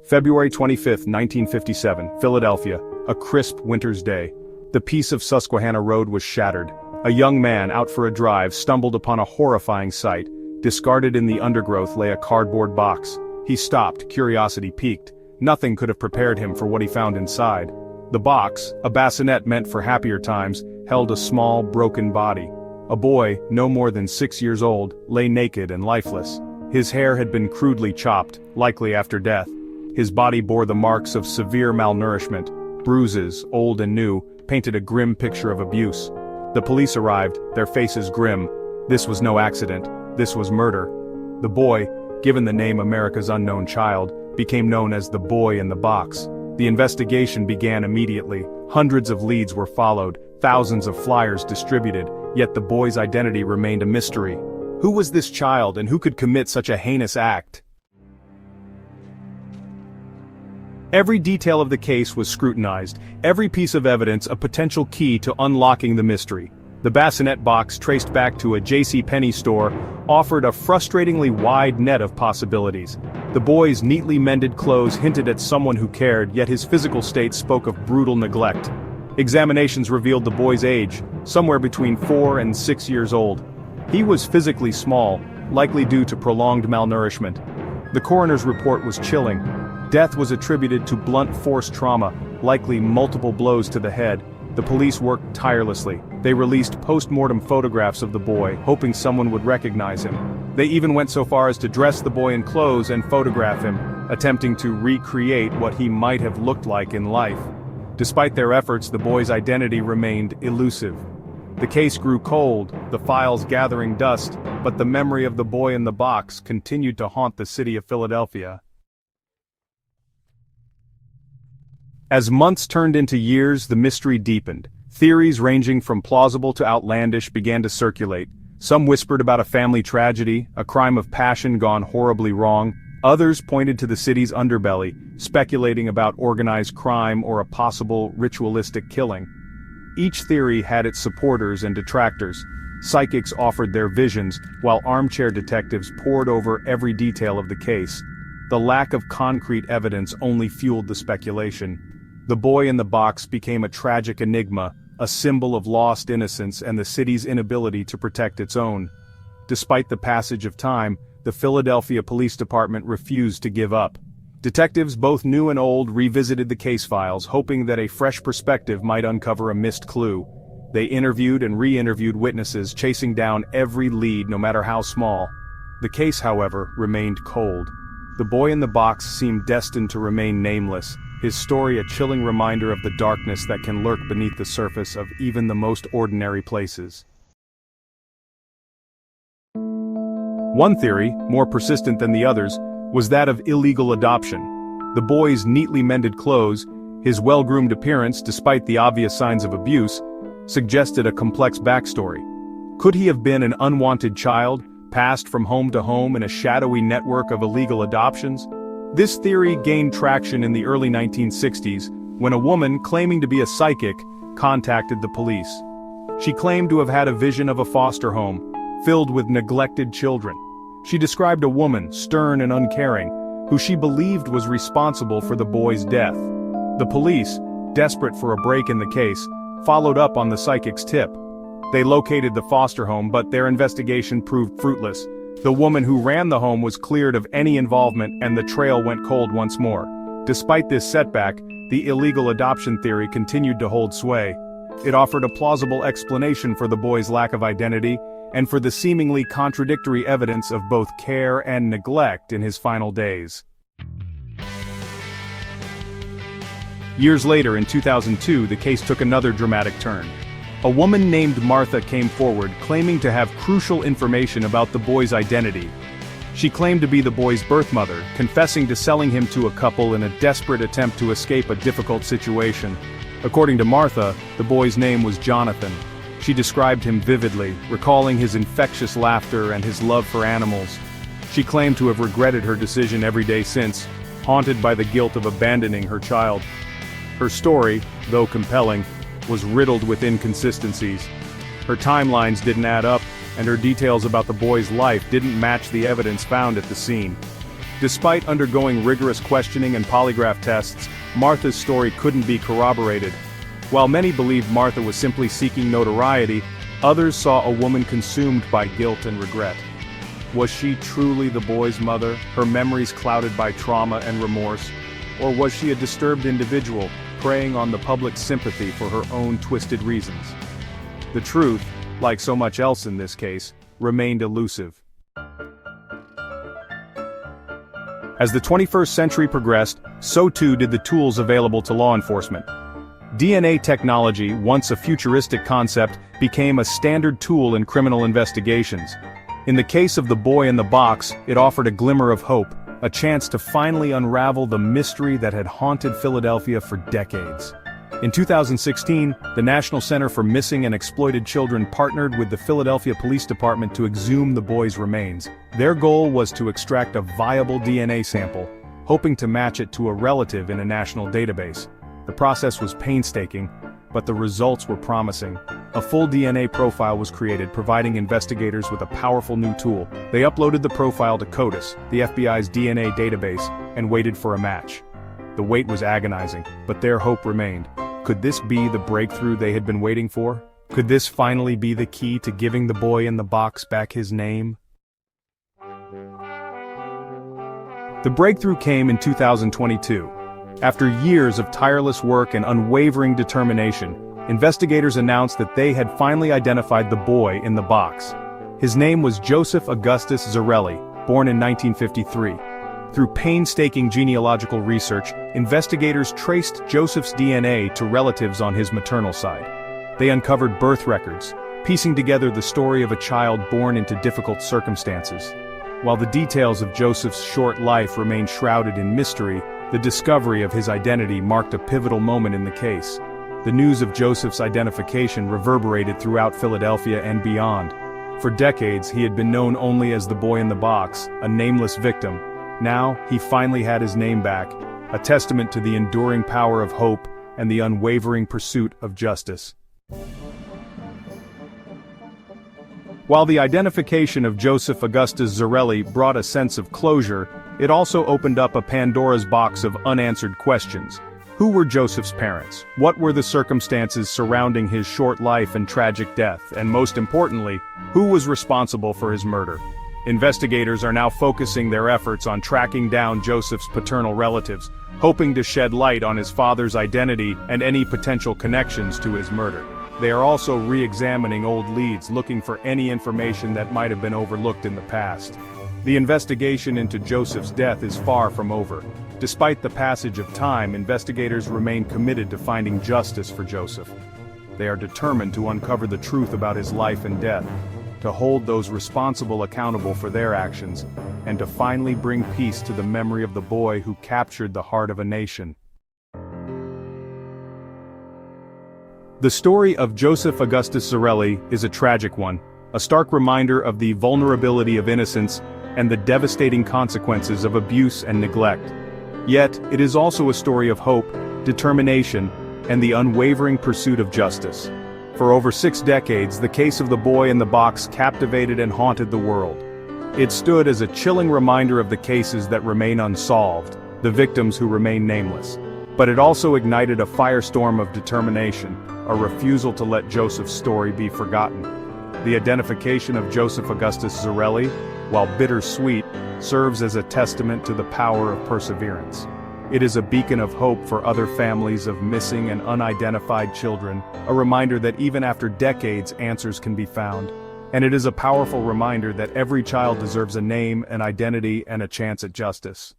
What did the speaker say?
February 25, 1957, Philadelphia, a crisp winter's day. The peace of Susquehanna Road was shattered. A young man out for a drive stumbled upon a horrifying sight. Discarded in the undergrowth lay a cardboard box. He stopped, curiosity piqued. Nothing could have prepared him for what he found inside. The box, a bassinet meant for happier times, held a small, broken body. A boy, no more than 6 years old, lay naked and lifeless. His hair had been crudely chopped, likely after death. His body bore the marks of severe malnourishment. Bruises, old and new, painted a grim picture of abuse. The police arrived, their faces grim. This was no accident. This was murder. The boy, given the name America's Unknown Child, became known as the boy in the box. The investigation began immediately. Hundreds of leads were followed, thousands of flyers distributed, yet the boy's identity remained a mystery. Who was this child and who could commit such a heinous act? Every detail of the case was scrutinized, every piece of evidence a potential key to unlocking the mystery. The bassinet box, traced back to a JCPenney store, offered a frustratingly wide net of possibilities. The boy's neatly mended clothes hinted at someone who cared, yet his physical state spoke of brutal neglect. Examinations revealed the boy's age, somewhere between 4 and 6 years old. He was physically small, likely due to prolonged malnourishment. The coroner's report was chilling. Death was attributed to blunt force trauma, likely multiple blows to the head. The police worked tirelessly. They released post-mortem photographs of the boy, hoping someone would recognize him. They even went so far as to dress the boy in clothes and photograph him, attempting to recreate what he might have looked like in life. Despite their efforts, the boy's identity remained elusive. The case grew cold, the files gathering dust, but the memory of the boy in the box continued to haunt the city of Philadelphia. As months turned into years, the mystery deepened. Theories ranging from plausible to outlandish began to circulate. Some whispered about a family tragedy, a crime of passion gone horribly wrong. Others pointed to the city's underbelly, speculating about organized crime or a possible ritualistic killing. Each theory had its supporters and detractors. Psychics offered their visions, while armchair detectives pored over every detail of the case. The lack of concrete evidence only fueled the speculation. The boy in the box became a tragic enigma, a symbol of lost innocence and the city's inability to protect its own. Despite the passage of time, the Philadelphia Police Department refused to give up. Detectives, both new and old, revisited the case files, hoping that a fresh perspective might uncover a missed clue. They interviewed and re-interviewed witnesses, chasing down every lead, no matter how small. The case, however, remained cold. The boy in the box seemed destined to remain nameless, his story a chilling reminder of the darkness that can lurk beneath the surface of even the most ordinary places. One theory, more persistent than the others, was that of illegal adoption. The boy's neatly mended clothes, his well-groomed appearance despite the obvious signs of abuse, suggested a complex backstory. Could he have been an unwanted child, passed from home to home in a shadowy network of illegal adoptions? This theory gained traction in the early 1960s, when a woman claiming to be a psychic contacted the police. She claimed to have had a vision of a foster home, filled with neglected children. She described a woman, stern and uncaring, who she believed was responsible for the boy's death. The police, desperate for a break in the case, followed up on the psychic's tip. They located the foster home, but their investigation proved fruitless. The woman who ran the home was cleared of any involvement and the trail went cold once more. Despite this setback, the illegal adoption theory continued to hold sway. It offered a plausible explanation for the boy's lack of identity, and for the seemingly contradictory evidence of both care and neglect in his final days. Years later, in 2002, the case took another dramatic turn. A woman named Martha came forward, claiming to have crucial information about the boy's identity. She claimed to be the boy's birth mother, confessing to selling him to a couple in a desperate attempt to escape a difficult situation. According to Martha, the boy's name was Jonathan. She described him vividly, recalling his infectious laughter and his love for animals. She claimed to have regretted her decision every day since, haunted by the guilt of abandoning her child. Her story, though compelling, was riddled with inconsistencies. Her timelines didn't add up, and her details about the boy's life didn't match the evidence found at the scene. Despite undergoing rigorous questioning and polygraph tests, Martha's story couldn't be corroborated. While many believed Martha was simply seeking notoriety, others saw a woman consumed by guilt and regret. Was she truly the boy's mother, her memories clouded by trauma and remorse? Or was she a disturbed individual, preying on the public's sympathy for her own twisted reasons? The truth, like so much else in this case, remained elusive. As the 21st century progressed, so too did the tools available to law enforcement. DNA technology, once a futuristic concept, became a standard tool in criminal investigations. In the case of the boy in the box, it offered a glimmer of hope, a chance to finally unravel the mystery that had haunted Philadelphia for decades. In 2016, the National Center for Missing and Exploited Children partnered with the Philadelphia Police Department to exhume the boy's remains. Their goal was to extract a viable DNA sample, hoping to match it to a relative in a national database. The process was painstaking, but the results were promising. A full DNA profile was created, providing investigators with a powerful new tool. They uploaded the profile to CODIS, the FBI's DNA database, and waited for a match. The wait was agonizing, but their hope remained. Could this be the breakthrough they had been waiting for? Could this finally be the key to giving the boy in the box back his name? The breakthrough came in 2022. After years of tireless work and unwavering determination, investigators announced that they had finally identified the boy in the box. His name was Joseph Augustus Zarelli, born in 1953. Through painstaking genealogical research, investigators traced Joseph's DNA to relatives on his maternal side. They uncovered birth records, piecing together the story of a child born into difficult circumstances. While the details of Joseph's short life remained shrouded in mystery, the discovery of his identity marked a pivotal moment in the case. The news of Joseph's identification reverberated throughout Philadelphia and beyond. For decades, he had been known only as the boy in the box, a nameless victim. Now, he finally had his name back, a testament to the enduring power of hope and the unwavering pursuit of justice. While the identification of Joseph Augustus Zarelli brought a sense of closure, it also opened up a Pandora's box of unanswered questions. Who were Joseph's parents? What were the circumstances surrounding his short life and tragic death? And most importantly, who was responsible for his murder? Investigators are now focusing their efforts on tracking down Joseph's paternal relatives, hoping to shed light on his father's identity and any potential connections to his murder. They are also re-examining old leads, looking for any information that might have been overlooked in the past. The investigation into Joseph's death is far from over. Despite the passage of time, investigators remain committed to finding justice for Joseph. They are determined to uncover the truth about his life and death, to hold those responsible accountable for their actions, and to finally bring peace to the memory of the boy who captured the heart of a nation. The story of Joseph Augustus Zarelli is a tragic one, a stark reminder of the vulnerability of innocence and the devastating consequences of abuse and neglect. Yet, it is also a story of hope, determination, and the unwavering pursuit of justice. For over 6 decades, the case of the boy in the box captivated and haunted the world. It stood as a chilling reminder of the cases that remain unsolved, the victims who remain nameless. But it also ignited a firestorm of determination, a refusal to let Joseph's story be forgotten. The identification of Joseph Augustus Zarelli, while bittersweet, serves as a testament to the power of perseverance. It is a beacon of hope for other families of missing and unidentified children, a reminder that even after decades, answers can be found. And it is a powerful reminder that every child deserves a name, an identity, and a chance at justice.